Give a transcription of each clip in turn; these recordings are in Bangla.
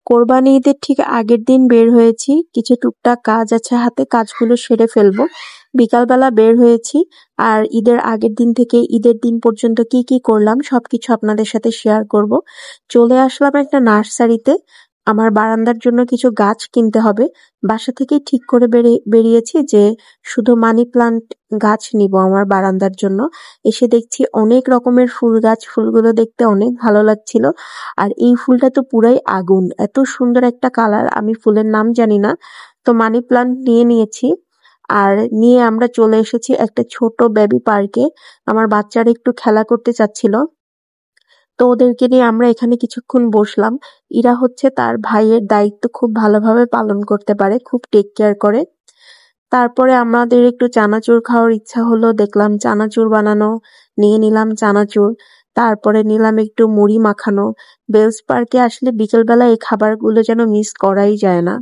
কোরবানি ঈদের ঠিক আগের দিন বের হয়েছি, কিছু টুকটাক কাজ আছে হাতে, কাজগুলো সেরে ফেলবো। বিকালবেলা বের হয়েছি, আর ঈদের আগের দিন থেকে ঈদের দিন পর্যন্ত কি কি করলাম সবকিছু আপনাদের সাথে শেয়ার করব। চলে আসলাম একটা নার্সারিতে, আমার বারান্দার জন্য কিছু গাছ কিনতে হবে। বাসা থেকেই ঠিক করে বেরিয়েছি যে শুধু মানি প্লান্ট গাছ নিব আমার বারান্দার জন্য। এসে দেখছি অনেক রকমের ফুল গাছ, ফুলগুলো দেখতে অনেক ভালো লাগছিল। আর এই ফুলটা তো পুরাই আগুন, এত সুন্দর একটা কালার, আমি ফুলের নাম জানি না। তো মানি প্লান্ট নিয়ে নিয়েছি, আর নিয়ে আমরা চলে এসেছি একটা ছোট বেবি পার্কে। আমার বাচ্চারা একটু খেলা করতে চাচ্ছিল, তো ওদেরকে নিয়ে আমরা এখানে কিছুক্ষণ বসলাম। ইরা হচ্ছে তার ভাইয়ের দায়িত্ব খুব ভালোভাবে পালন করতে পারে, খুব টেক কেয়ার করে। তারপরে আমাদের একটু চানাচুর খাওয়ার ইচ্ছা হলো, দেখলাম চানাচুর বানানো, নিয়ে নিলাম চানাচুর। তারপরে নিলাম একটু মুড়ি মাখানো। বেলস পার্কে আসলে বিকেলবেলা এই খাবারগুলো যেন মিস করাই যায় না।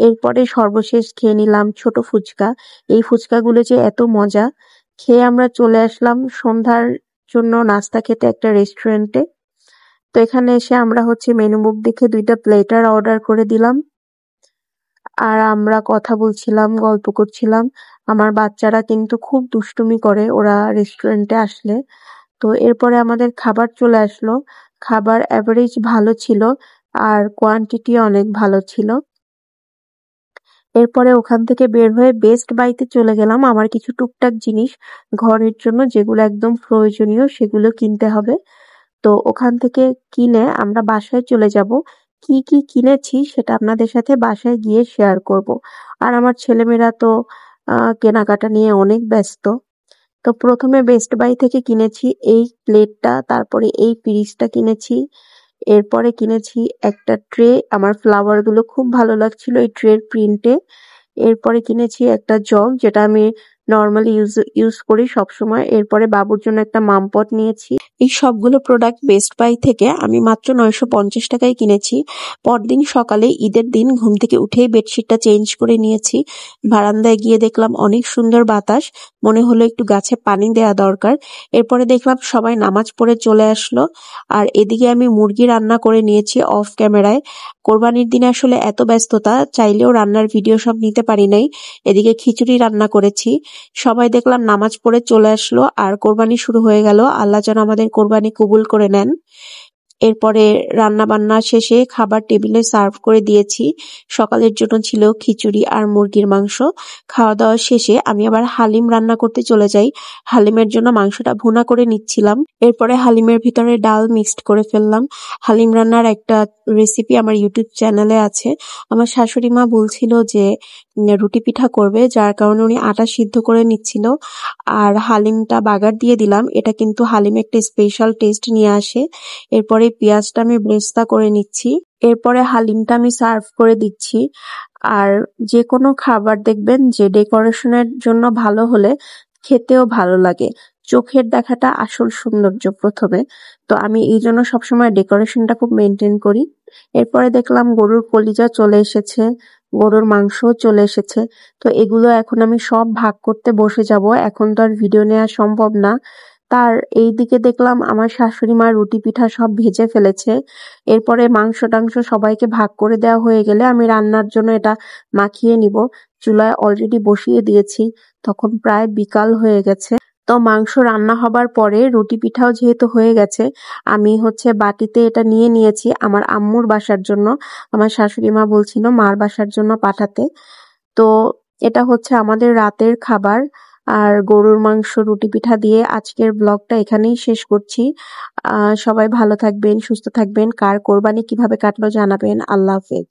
এরপরে সর্বশেষ খেয়ে নিলাম ছোট ফুচকা। এই ফুচকাগুলো যে এত মজা! খেয়ে আমরা চলে আসলাম সন্ধ্যার জন্য নাস্তা খেতে একটা রেস্টুরেন্টে। তো এখানে এসে আমরা হচ্ছে মেনু বুক দেখে 2টা প্লেটার অর্ডার করে দিলাম, আর আমরা কথা বলছিলাম, গল্প করছিলাম। আমার বাচ্চারা কিন্তু খুব দুষ্টুমি করে ওরা রেস্টুরেন্টে আসলে। তো এরপরে আমাদের খাবার চলে আসলো। খাবার এভারেজ ভালো ছিল, আর কোয়ান্টিটি অনেক ভালো ছিল। এরপরে ওখান থেকে বের হয়ে বেস্ট বাইতে চলে গেলাম আমার কিছু টুকটাক জিনিস ঘরের জন্য, যেগুলো একদম প্রয়োজনীয় সেগুলো কিনতে হবে। তো ওখান থেকে কিনে আমরা বাসায় চলে যাব। কি কি কিনেছি সেটা আপনাদের সাথে বাসায় গিয়ে শেয়ার করব। আর আমার ছেলেমেয়েরা তো কেনাকাটা নিয়ে অনেক ব্যস্ত। তো প্রথমে বেস্ট বাই থেকে কিনেছি এই প্লেটটা, তারপরে এই পিরিচটা কিনেছি। এরপরে কিনেছি একটা ট্রে, আমার ফ্লাওয়ার গুলো খুব ভালো লাগছিল এই ট্রের প্রিন্টে। এরপরে কিনেছি একটা জগ, যেটা আমি নর্মালি ইউজ করি সবসময়। এরপরে বাবুর জন্য একটা মামপট নিয়েছি। এই সবগুলো প্রোডাক্ট বেস্ট বাই থেকে আমি মাত্র 950 টাকায় কিনেছি। পরদিন সকালে ঈদের দিন ঘুম থেকে উঠেই বেডশিটটা চেঞ্জ করে নিয়েছি। বারান্দায় গিয়ে দেখলাম অনেক সুন্দর বাতাস, মনে হলো একটু গাছে পানি দেয়া দরকার। এরপরে দেখলাম সবাই নামাজ পড়ে চলে আসলো, আর এদিকে আমি মুরগি রান্না করে নিয়েছি অফ ক্যামেরায়। কোরবানির দিনে আসলে এত ব্যস্ততা, চাইলেও রান্নার ভিডিও সব নিতে পারি নাই। এদিকে খিচুড়ি রান্না করেছি। সবাই দেখলাম নামাজ পড়ে চলে আসলো, আর কোরবানি শুরু হয়ে গেল। আল্লাহ যেন আমাদের কোরবানি কবুল করে নেন। এরপরে রান্না বান্না শেষে খাবার টেবিলে সার্ভ করে দিয়েছি। সকালের জন্য ছিল খিচুড়ি আর মুরগির মাংস। খাওয়া দাওয়া শেষে আমি আবার হালিম রান্না করতে চলে যাই। হালিমের জন্য মাংসটা ভুনা করে নিচ্ছিলাম। এরপরে হালিমের ভিতরে ডাল মিক্সড করে ফেললাম। হালিম রান্নার একটা রেসিপি আমার ইউটিউব চ্যানেলে আছে। আমার শাশুড়ি মা বলছিল যে রুটি পিঠা করবে, যার কারণে উনি আটা সিদ্ধ করে নিচ্ছিল। আর হালিমটা বাগার দিয়ে দিলাম, এটা কিন্তু হালিমে একটা স্পেশাল টেস্ট নিয়ে আসে। এরপরে পেঁয়াজটা আমি ব্রেস্তা করে নিচ্ছি। এরপরে হালিমটা আমি সার্ভ করে দিচ্ছি। আর যে কোনো খাবার দেখবেন যে ডেকোরেশনের জন্য ভালো হলে খেতেও ভালো লাগে। চোখের দেখাটা আসল সৌন্দর্য প্রথমে। তো আমি এই জন্য সবসময় ডেকোরেশনটা খুব মেনটেন করি। এরপরে দেখলাম গরুর কলিজা চলে এসেছে, গরুর মাংস চলে এসেছে। তো এগুলো এখন আমি সব ভাগ করতে বসে যাব, এখন তো আর ভিডিও নেওয়া সম্ভব না। তার এইদিকে দেখলাম আমার শাশুড়ি মা রুটি পিঠা সব ভেজে ফেলেছে। এরপরে মাংস টাংস সবাইকে ভাগ করে দেওয়া হয়ে গেলে আমি রান্নার জন্য এটা মাখিয়ে নিব। চুলায় অলরেডি বসিয়ে দিয়েছি, তখন প্রায় বিকাল হয়ে গেছে। তো মাংস রান্না হবার পরে রুটি পিঠাও যেহেতু হয়ে গেছে, আমি হচ্ছে বাটিতে এটা নিয়ে নিয়েছি আমার আম্মুর বাসার জন্য। আমার শাশুড়ি মা বলছিল মার বাসার জন্য পাঠাতে। তো এটা হচ্ছে আমাদের রাতের খাবার। আর গরুর মাংস রুটি পিঠা দিয়ে আজকের ব্লগটা এখানেই শেষ করছি। সবাই ভালো থাকবেন, সুস্থ থাকবেন। কার কোরবানি কিভাবে কাটলো জানাবেন। আল্লাহ হাফেজ।